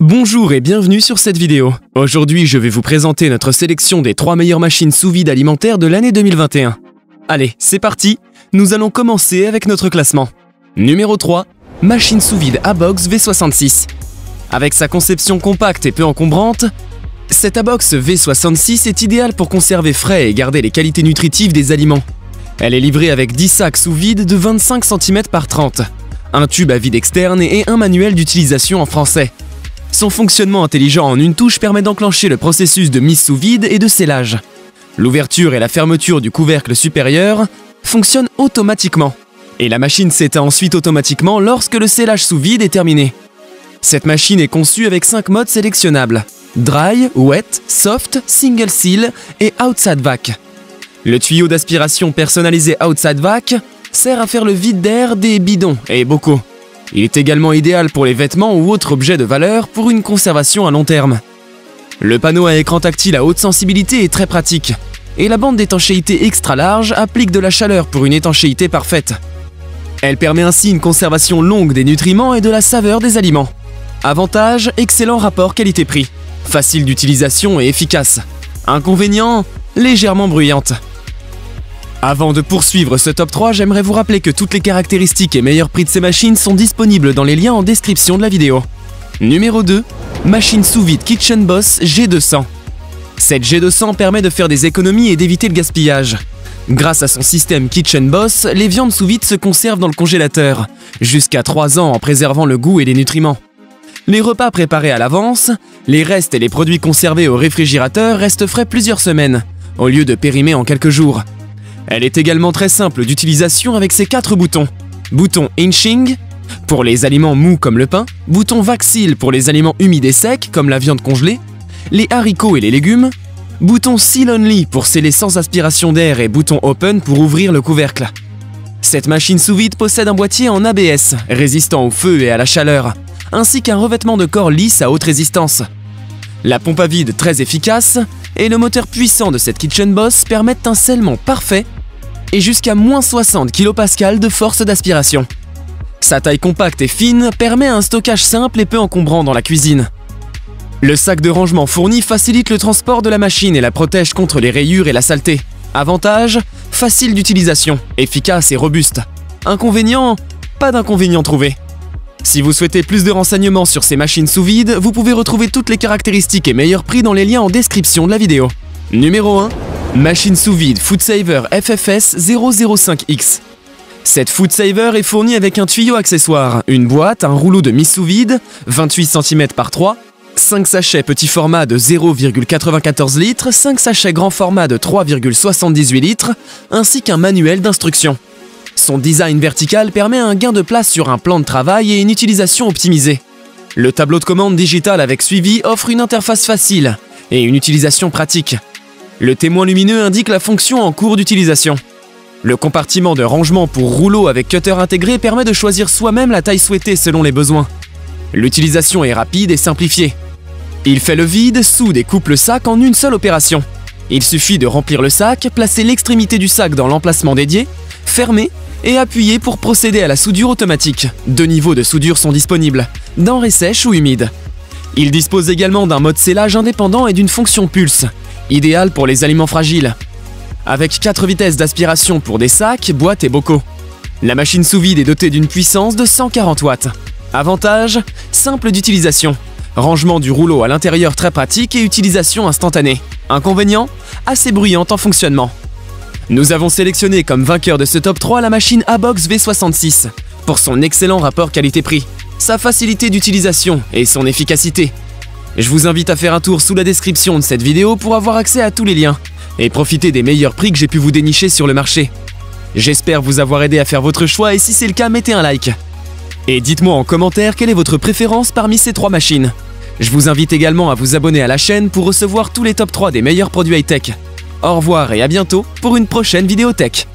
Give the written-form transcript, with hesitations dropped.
Bonjour et bienvenue sur cette vidéo. Aujourd'hui, je vais vous présenter notre sélection des 3 meilleures machines sous vide alimentaires de l'année 2021. Allez, c'est parti. Nous allons commencer avec notre classement. Numéro 3, machine sous vide ABOX V66. Avec sa conception compacte et peu encombrante, cette ABOX V66 est idéale pour conserver frais et garder les qualités nutritives des aliments. Elle est livrée avec 10 sacs sous vide de 25 cm par 30, un tube à vide externe et un manuel d'utilisation en français. Son fonctionnement intelligent en une touche permet d'enclencher le processus de mise sous vide et de scellage. L'ouverture et la fermeture du couvercle supérieur fonctionnent automatiquement. Et la machine s'éteint ensuite automatiquement lorsque le scellage sous vide est terminé. Cette machine est conçue avec 5 modes sélectionnables: Dry, Wet, Soft, Single Seal et Outside Vac. Le tuyau d'aspiration personnalisé Outside Vac sert à faire le vide d'air des bidons et bocaux. Il est également idéal pour les vêtements ou autres objets de valeur pour une conservation à long terme. Le panneau à écran tactile à haute sensibilité est très pratique, et la bande d'étanchéité extra large applique de la chaleur pour une étanchéité parfaite. Elle permet ainsi une conservation longue des nutriments et de la saveur des aliments. Avantage, excellent rapport qualité-prix, facile d'utilisation et efficace. Inconvénient, légèrement bruyante. Avant de poursuivre ce top 3, j'aimerais vous rappeler que toutes les caractéristiques et meilleurs prix de ces machines sont disponibles dans les liens en description de la vidéo. Numéro 2, machine sous vide Kitchen Boss G200. Cette G200 permet de faire des économies et d'éviter le gaspillage. Grâce à son système Kitchen Boss, les viandes sous vide se conservent dans le congélateur, jusqu'à 3 ans en préservant le goût et les nutriments. Les repas préparés à l'avance, les restes et les produits conservés au réfrigérateur restent frais plusieurs semaines, au lieu de périmer en quelques jours. Elle est également très simple d'utilisation avec ses 4 boutons. Bouton Inching pour les aliments mous comme le pain, bouton Vac Seal pour les aliments humides et secs comme la viande congelée, les haricots et les légumes, bouton Seal Only pour sceller sans aspiration d'air et bouton Open pour ouvrir le couvercle. Cette machine sous vide possède un boîtier en ABS résistant au feu et à la chaleur, ainsi qu'un revêtement de corps lisse à haute résistance. La pompe à vide très efficace et le moteur puissant de cette Kitchen Boss permettent un scellement parfait et jusqu'à moins 60 kPa de force d'aspiration. Sa taille compacte et fine permet un stockage simple et peu encombrant dans la cuisine. Le sac de rangement fourni facilite le transport de la machine et la protège contre les rayures et la saleté. Avantage, facile d'utilisation, efficace et robuste. Inconvénient, pas d'inconvénient trouvé. Si vous souhaitez plus de renseignements sur ces machines sous vide, vous pouvez retrouver toutes les caractéristiques et meilleurs prix dans les liens en description de la vidéo. Numéro 1, machine sous vide Foodsaver FFS 005X. Cette Foodsaver est fournie avec un tuyau accessoire, une boîte, un rouleau de mise sous vide, 28 cm par 3, 5 sachets petit format de 0,94 litres, 5 sachets grand format de 3,78 litres, ainsi qu'un manuel d'instructions. Son design vertical permet un gain de place sur un plan de travail et une utilisation optimisée. Le tableau de commande digital avec suivi offre une interface facile et une utilisation pratique. Le témoin lumineux indique la fonction en cours d'utilisation. Le compartiment de rangement pour rouleau avec cutter intégré permet de choisir soi-même la taille souhaitée selon les besoins. L'utilisation est rapide et simplifiée. Il fait le vide, soude et coupe le sac en une seule opération. Il suffit de remplir le sac, placer l'extrémité du sac dans l'emplacement dédié, fermer et appuyer pour procéder à la soudure automatique. 2 niveaux de soudure sont disponibles, denrées sèches ou humides. Il dispose également d'un mode scellage indépendant et d'une fonction pulse, idéale pour les aliments fragiles. Avec 4 vitesses d'aspiration pour des sacs, boîtes et bocaux. La machine sous vide est dotée d'une puissance de 140 watts. Avantage, simple d'utilisation. Rangement du rouleau à l'intérieur très pratique et utilisation instantanée. Inconvénient, assez bruyante en fonctionnement. Nous avons sélectionné comme vainqueur de ce top 3 la machine ABOX V66 pour son excellent rapport qualité-prix, sa facilité d'utilisation et son efficacité. Je vous invite à faire un tour sous la description de cette vidéo pour avoir accès à tous les liens et profiter des meilleurs prix que j'ai pu vous dénicher sur le marché. J'espère vous avoir aidé à faire votre choix et si c'est le cas, mettez un like. Et dites-moi en commentaire quelle est votre préférence parmi ces 3 machines. Je vous invite également à vous abonner à la chaîne pour recevoir tous les top 3 des meilleurs produits high-tech. Au revoir et à bientôt pour une prochaine vidéo tech.